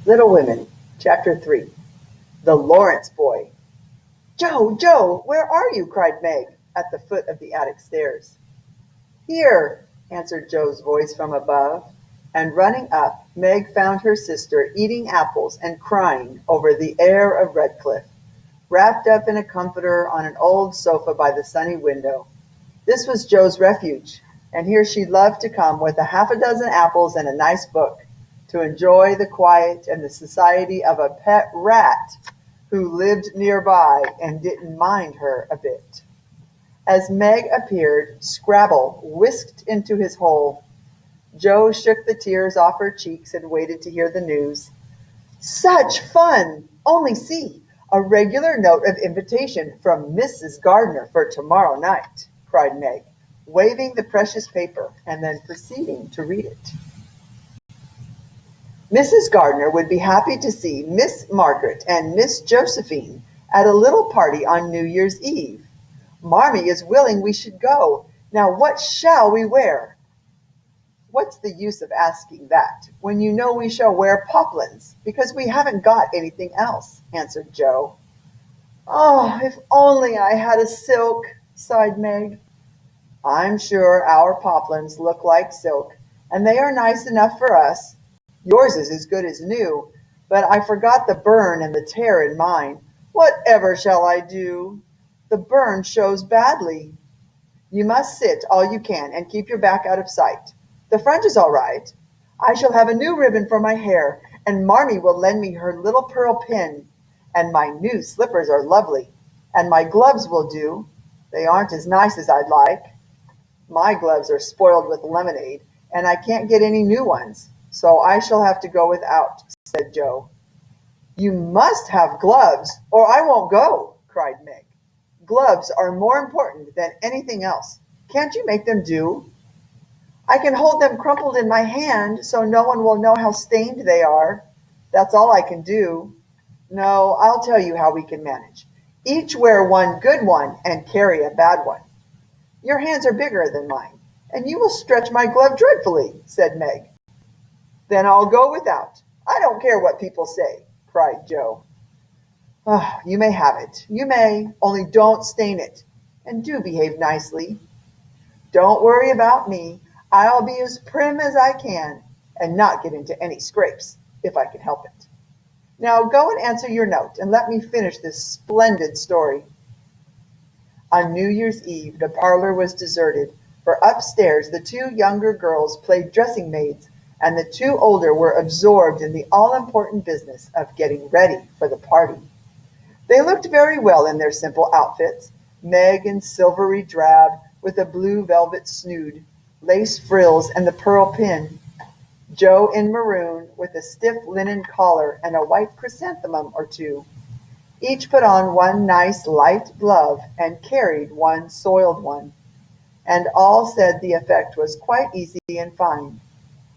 Little Women, Chapter 3. The Lawrence Boy. "Joe, Joe, where are you?" cried Meg, at the foot of the attic stairs. "Here," answered Joe's voice from above, and running up, Meg found her sister eating apples and crying over the heir of Redcliffe, wrapped up in a comforter on an old sofa by the sunny window. This was Joe's refuge, and here she loved to come with a half a dozen apples and a nice book, to enjoy the quiet and the society of a pet rat who lived nearby and didn't mind her a bit. As Meg appeared, Scrabble whisked into his hole. Joe shook the tears off her cheeks and waited to hear the news. "Such fun! Only see, a regular note of invitation from Mrs. Gardner for tomorrow night," cried Meg, waving the precious paper and then proceeding to read it. Mrs. Gardner would be happy to see Miss Margaret and Miss Josephine at a little party on New Year's Eve. Marmee is willing we should go. Now what shall we wear? What's the use of asking that, when you know we shall wear poplins, because we haven't got anything else, answered Joe. Oh, if only I had a silk, sighed Meg. I'm sure our poplins look like silk, and they are nice enough for us. Yours is as good as new, but I forgot the burn and the tear in mine. Whatever shall I do? The burn shows badly. You must sit all you can and keep your back out of sight. The front is all right. I shall have a new ribbon for my hair, and Marmee will lend me her little pearl pin. And my new slippers are lovely, and my gloves will do. They aren't as nice as I'd like. My gloves are spoiled with lemonade, and I can't get any new ones, so I shall have to go without, said Joe. You must have gloves, or I won't go, cried Meg. Gloves are more important than anything else. Can't you make them do? I can hold them crumpled in my hand so no one will know how stained they are. That's all I can do. No, I'll tell you how we can manage. Each wear one good one and carry a bad one. Your hands are bigger than mine, and you will stretch my glove dreadfully, said Meg. Then I'll go without. I don't care what people say, cried Joe. Oh, you may have it. You may, only don't stain it. And do behave nicely. Don't worry about me. I'll be as prim as I can and not get into any scrapes, if I can help it. Now go and answer your note and let me finish this splendid story. On New Year's Eve, the parlor was deserted, for upstairs the two younger girls played dressing maids, and the two older were absorbed in the all-important business of getting ready for the party. They looked very well in their simple outfits, Meg in silvery drab with a blue velvet snood, lace frills, and the pearl pin, Joe in maroon with a stiff linen collar and a white chrysanthemum or two. Each put on one nice light glove and carried one soiled one, and all said the effect was quite easy and fine.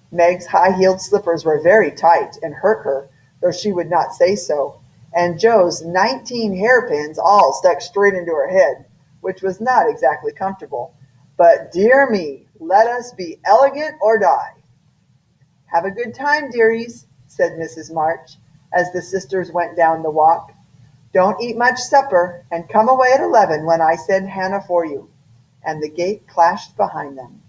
Meg's high-heeled slippers were very tight and hurt her, though she would not say so, and Joe's 19 hairpins all stuck straight into her head, which was not exactly comfortable. But dear me, let us be elegant or die. Have a good time, dearies, said Mrs. March, as the sisters went down the walk. Don't eat much supper, and come away at 11 when I send Hannah for you. And the gate clashed behind them.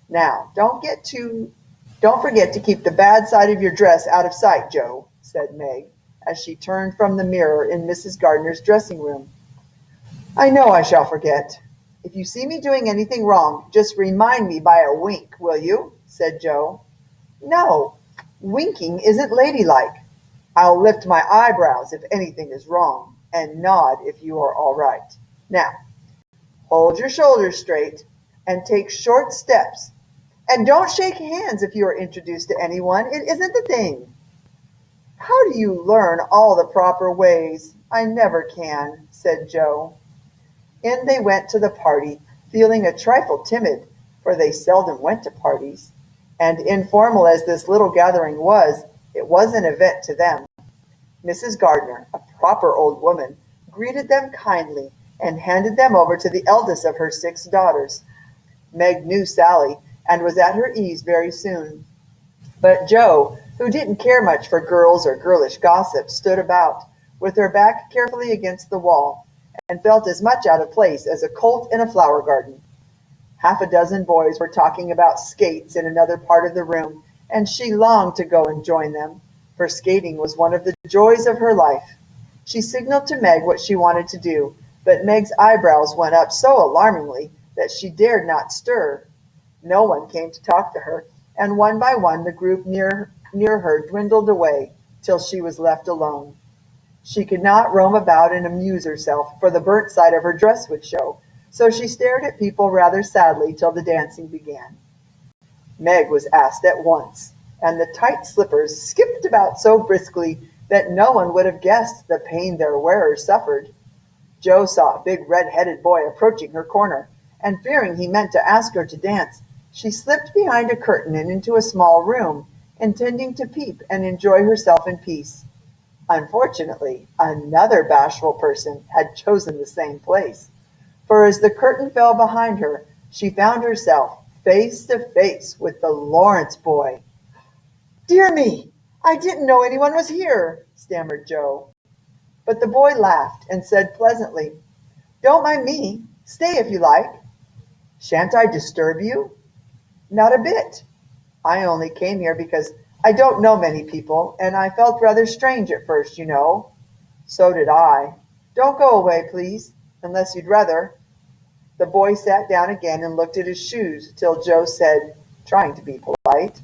Now, don't forget to keep the bad side of your dress out of sight, Joe, said Meg, as she turned from the mirror in Mrs. Gardner's dressing room. I know I shall forget. If you see me doing anything wrong, just remind me by a wink, will you? Said Joe. No, winking isn't ladylike. I'll lift my eyebrows if anything is wrong, and nod if you are all right. Now, hold your shoulders straight, and take short steps. And don't shake hands if you are introduced to anyone. It isn't the thing. How do you learn all the proper ways? I never can, said Joe. In they went to the party, feeling a trifle timid, for they seldom went to parties. And informal as this little gathering was, it was an event to them. Mrs. Gardner, a proper old woman, greeted them kindly and handed them over to the eldest of her 6 daughters. Meg knew Sally and was at her ease very soon. But Joe, who didn't care much for girls or girlish gossip, stood about, with her back carefully against the wall, and felt as much out of place as a colt in a flower garden. Half a dozen boys were talking about skates in another part of the room, and she longed to go and join them, for skating was one of the joys of her life. She signaled to Meg what she wanted to do, but Meg's eyebrows went up so alarmingly that she dared not stir. No one came to talk to her, and one by one the group near her dwindled away till she was left alone. She could not roam about and amuse herself, for the burnt side of her dress would show, so she stared at people rather sadly till the dancing began. Meg was asked at once, and the tight slippers skipped about so briskly that no one would have guessed the pain their wearers suffered. Joe saw a big red-headed boy approaching her corner, and fearing he meant to ask her to dance, she slipped behind a curtain and into a small room, intending to peep and enjoy herself in peace. Unfortunately, another bashful person had chosen the same place, for as the curtain fell behind her, she found herself face to face with the Lawrence boy. "Dear me, I didn't know anyone was here," stammered Joe. But the boy laughed and said pleasantly, "Don't mind me. Stay if you like." "Shan't I disturb you?" "Not a bit. I only came here because I don't know many people, and I felt rather strange at first, you know." "So did I. Don't go away, please, unless you'd rather." The boy sat down again and looked at his shoes till Joe said, trying to be polite,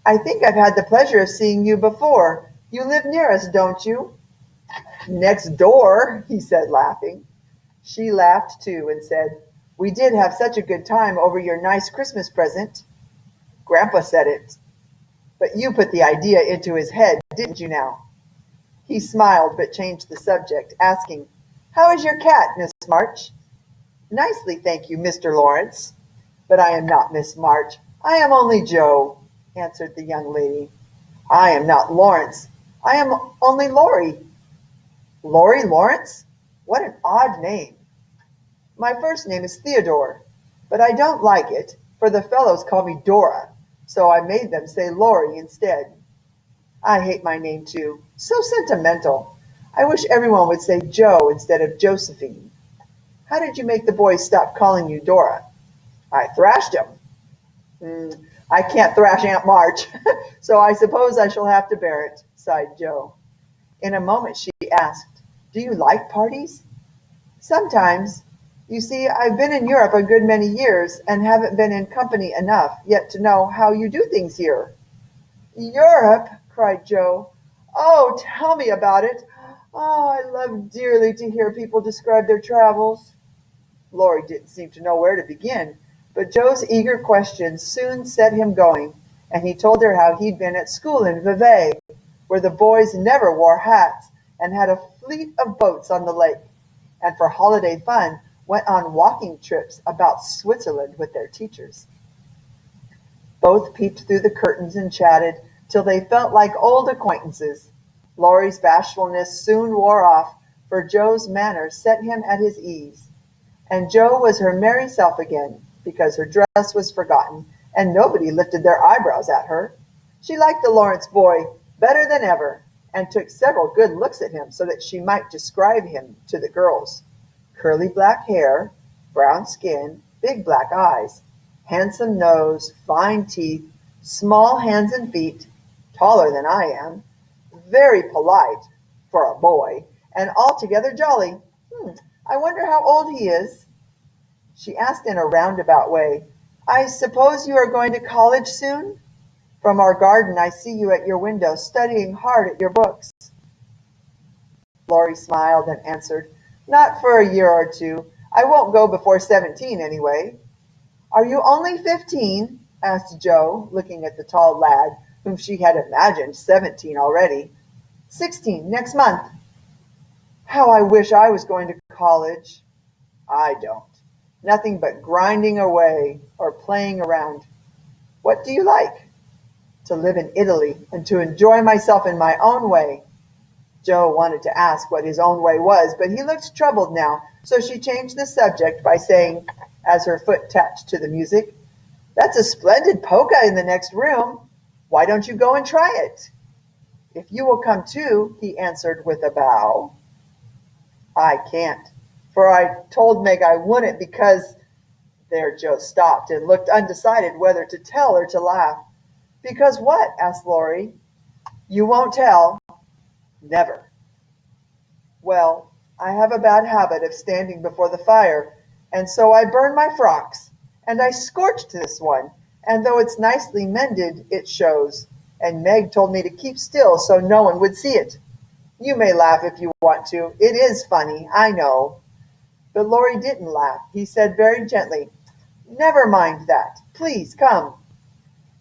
"I think I've had the pleasure of seeing you before. You live near us, don't you?" "Next door," he said, laughing. She laughed too and said, "We did have such a good time over your nice Christmas present." "Grandpa said it, but you put the idea into his head, didn't you now?" He smiled but changed the subject, asking, "How is your cat, Miss March?" "Nicely, thank you, Mr. Lawrence." "But I am not Miss March. I am only Joe," answered the young lady. "I am not Lawrence. I am only Laurie." "Laurie Lawrence? What an odd name." "My first name is Theodore, but I don't like it, for the fellows call me Dora, so I made them say Laurie instead. I hate my name too. So sentimental. I wish everyone would say Joe instead of Josephine. How did you make the boys stop calling you Dora?" "I thrashed them." "I can't thrash Aunt March, so I suppose I shall have to bear it," sighed Joe. In a moment she asked, "Do you like parties?" "Sometimes. You see, I've been in Europe a good many years, and haven't been in company enough yet to know how you do things here." "Europe!" cried Joe. "Oh, tell me about it. Oh, I love dearly to hear people describe their travels." Laurie didn't seem to know where to begin, but Joe's eager questions soon set him going, and he told her how he'd been at school in Vevey, where the boys never wore hats, and had a fleet of boats on the lake, and for holiday fun went on walking trips about Switzerland with their teachers. Both peeped through the curtains and chatted till they felt like old acquaintances. Laurie's bashfulness soon wore off, for Joe's manner set him at his ease, and Joe was her merry self again, because her dress was forgotten, and nobody lifted their eyebrows at her. She liked the Lawrence boy better than ever, and took several good looks at him so that she might describe him to the girls. Curly black hair, brown skin, big black eyes, handsome nose, fine teeth, small hands and feet, taller than I am, very polite for a boy, and altogether jolly. I wonder how old he is." She asked in a roundabout way, "I suppose you are going to college soon? From our garden I see you at your window studying hard at your books." Laurie smiled and answered, "Not for a year or two. I won't go before 17 anyway." "Are you only 15?" asked Joe, looking at the tall lad, whom she had imagined 17 already. 16 next month." "How I wish I was going to college." "I don't. Nothing but grinding away or playing around." "What do you like?" "To live in Italy and to enjoy myself in my own way." Joe wanted to ask what his own way was, but he looked troubled now, so she changed the subject by saying, as her foot tapped to the music, "That's a splendid polka in the next room." Why don't you go and try it? If you will come too, he answered with a bow. I can't, for I told Meg I wouldn't because there Joe stopped and looked undecided whether to tell or to laugh. Because what? Asked Laurie. You won't tell? Never. Well, I have a bad habit of standing before the fire, and so I burn my frocks, and I scorched this one, and though it's nicely mended, it shows, and Meg told me to keep still so no one would see it. You may laugh if you want to. It is funny, I know. But Laurie didn't laugh. He said very gently, Never mind that. Please come.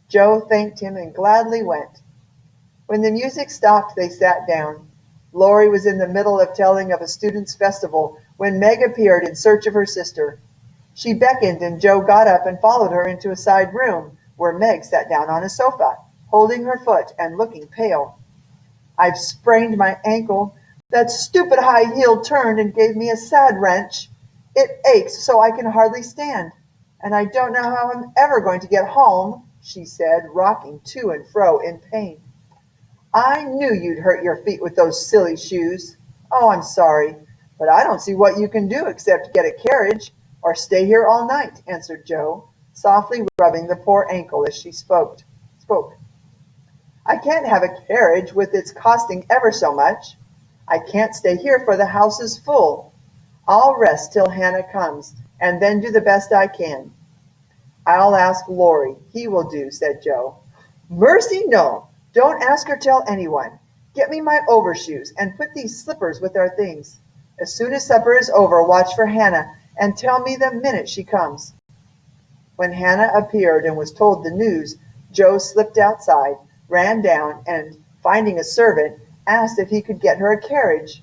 Joe thanked him and gladly went. When the music stopped, they sat down. Laurie was in the middle of telling of a students' festival when Meg appeared in search of her sister. She beckoned and Joe got up and followed her into a side room where Meg sat down on a sofa, holding her foot and looking pale. I've sprained my ankle. That stupid high heel turned and gave me a sad wrench. It aches so I can hardly stand. And I don't know how I'm ever going to get home, she said, rocking to and fro in pain. I knew you'd hurt your feet with those silly shoes. Oh, I'm sorry, but I don't see what you can do except get a carriage or stay here all night, answered Joe, softly rubbing the poor ankle as she spoke. I can't have a carriage with its costing ever so much. I can't stay here for the house is full. I'll rest till Hannah comes, and then do the best I can. I'll ask Laurie. He will do, said Joe. Mercy, no. Don't ask or tell anyone. Get me my overshoes and put these slippers with our things. As soon as supper is over, watch for Hannah and tell me the minute she comes. When Hannah appeared and was told the news, Joe slipped outside, ran down, and, finding a servant, asked if he could get her a carriage.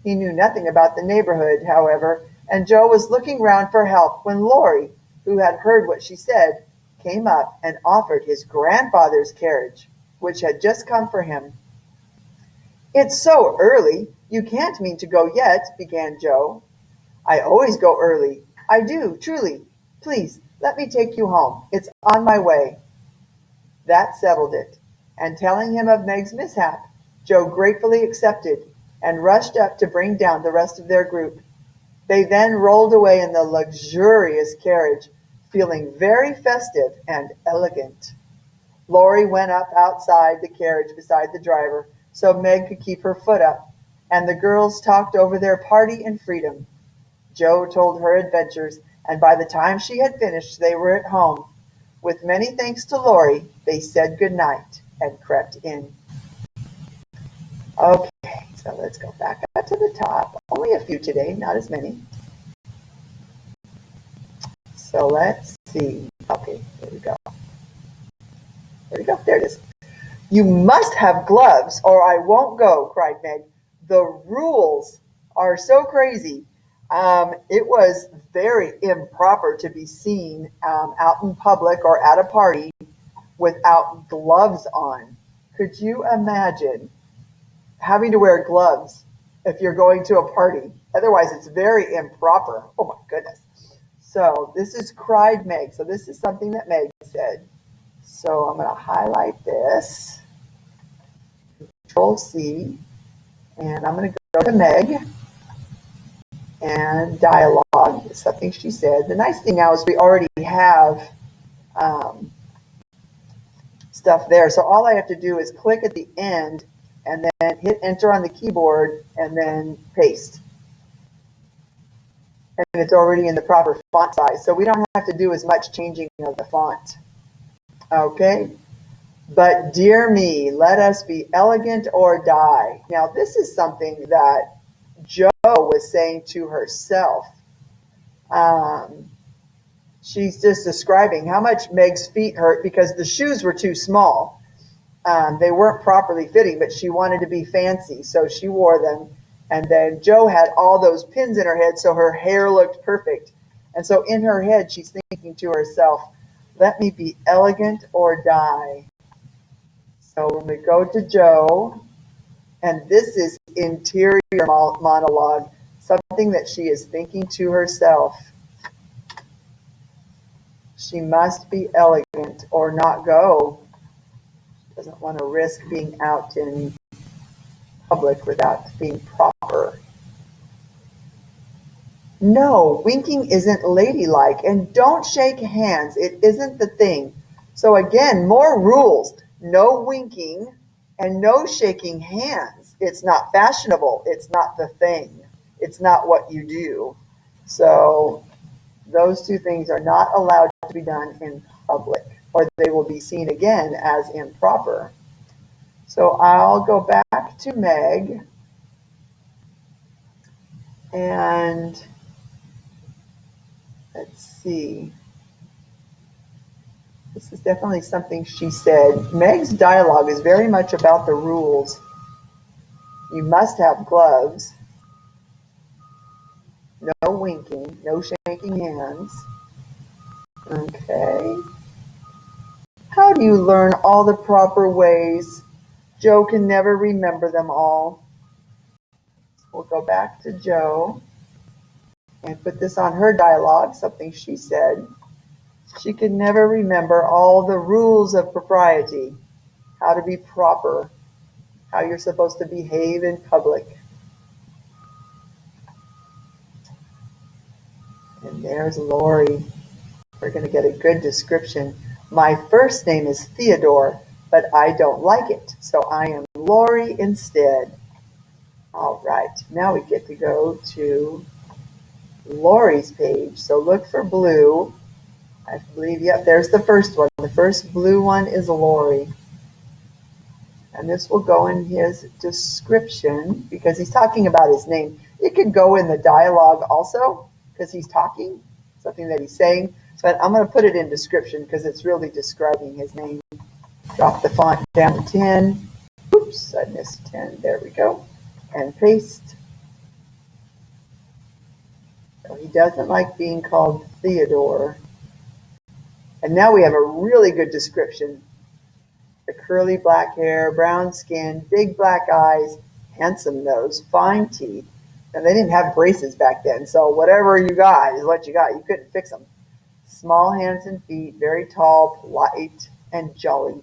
He knew nothing about the neighborhood, however, and Joe was looking round for help when Laurie, who had heard what she said, came up and offered his grandfather's carriage, which had just come for him. It's so early, you can't mean to go yet, began Joe. I always go early. I do, truly. Please, let me take you home. It's on my way. That settled it, and telling him of Meg's mishap, Joe gratefully accepted and rushed up to bring down the rest of their group. They then rolled away in the luxurious carriage, feeling very festive and elegant. Laurie went up outside the carriage beside the driver so Meg could keep her foot up, and the girls talked over their party and freedom. Joe told her adventures, and by the time she had finished, they were at home. With many thanks to Laurie, they said good night and crept in. Okay, so let's go back up to the top. Only a few today, not as many. So let's see. Okay, here we go. There we go. There it is. You must have gloves or I won't go, cried Meg. The rules are so crazy. It was very improper to be seen out in public or at a party without gloves on. Could you imagine having to wear gloves if you're going to a party? Otherwise, it's very improper. Oh my goodness. So this is cried Meg. So this is something that Meg said. So I'm going to highlight this. Control C. And I'm going to go to Meg. And dialogue is something she said. The nice thing now is we already have stuff there. So all I have to do is click at the end and then hit enter on the keyboard and then paste. And it's already in the proper font size. So we don't have to do as much changing of the font. Okay. But dear me, let us be elegant or die. Now this is something that Jo was saying to herself. She's just describing how much Meg's feet hurt because the shoes were too small. They weren't properly fitting, but she wanted to be fancy, so she wore them. And then Jo had all those pins in her head, so her hair looked perfect. And so in her head, she's thinking to herself, let me be elegant or die. So when we go to Jo, and this is interior monologue, something that she is thinking to herself. She must be elegant or not go. Doesn't want to risk being out in public without being proper. No, winking isn't ladylike, and don't shake hands. It isn't the thing. So again, more rules. No winking and no shaking hands. It's not fashionable. It's not the thing. It's not what you do. So those two things are not allowed to be done in public, or they will be seen again as improper. So I'll go back to Meg, and let's see. This is definitely something she said. Meg's dialogue is very much about the rules. You must have gloves, no winking, no shaking hands. Okay. How do you learn all the proper ways? Joe can never remember them all. We'll go back to Joe and put this on her dialogue, something she said. She could never remember all the rules of propriety, how to be proper, how you're supposed to behave in public. And there's Laurie. We're going to get a good description. My first name is Theodore, but I don't like it, so I am Laurie instead. All right, now we get to go to Laurie's page. So look for blue. I believe, yep, there's the first one. The first blue one is Laurie. And this will go in his description because he's talking about his name. It could go in the dialogue also because he's talking, something that he's saying. But I'm going to put it in description because it's really describing his name. Drop the font down to 10. Oops, I missed 10. There we go. And paste. So he doesn't like being called Theodore. And now we have a really good description. The curly black hair, brown skin, big black eyes, handsome nose, fine teeth. And they didn't have braces back then, so whatever you got is what you got. You couldn't fix them. Small hands and feet, very tall, polite, and jolly.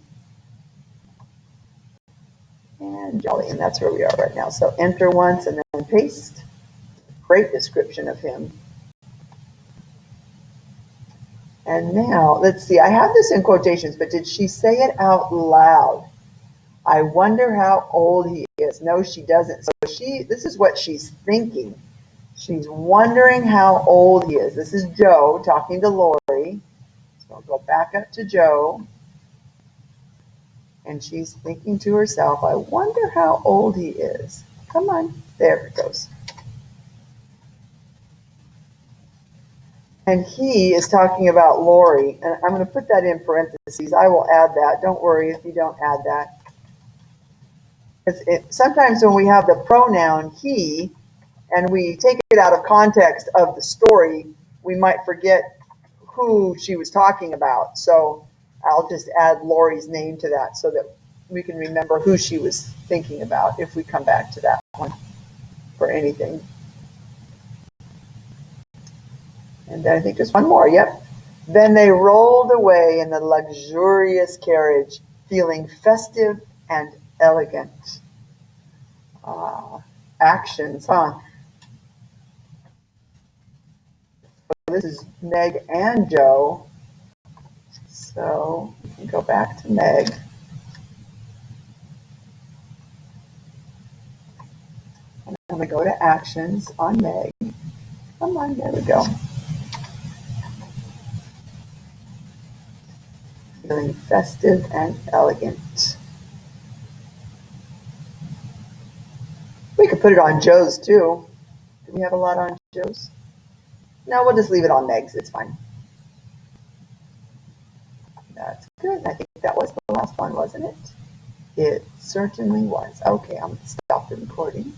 And jolly, and that's where we are right now. So enter once and then paste. Great description of him. And now, let's see, I have this in quotations, but did she say it out loud? I wonder how old he is. No, she doesn't. So this is what she's thinking. She's wondering how old he is. This is Joe talking to Laurie. So I'll go back up to Joe. And she's thinking to herself, I wonder how old he is. Come on. There it goes. And he is talking about Laurie. And I'm going to put that in parentheses. I will add that. Don't worry if you don't add that. Sometimes when we have the pronoun he, and we take it out of context of the story, we might forget who she was talking about. So I'll just add Laurie's name to that so that we can remember who she was thinking about if we come back to that one for anything. And then I think there's one more. Yep. Then they rolled away in the luxurious carriage, feeling festive and elegant. Actions, huh? This is Meg and Joe. So we can go back to Meg. And I'm going to go to actions on Meg. Come on, there we go. Feeling festive and elegant. We could put it on Joe's too. Do we have a lot on Joe's? No, we'll just leave it on Meg's. It's fine. That's good. I think that was the last one, wasn't it? It certainly was. Okay, I'm going to stop the recording.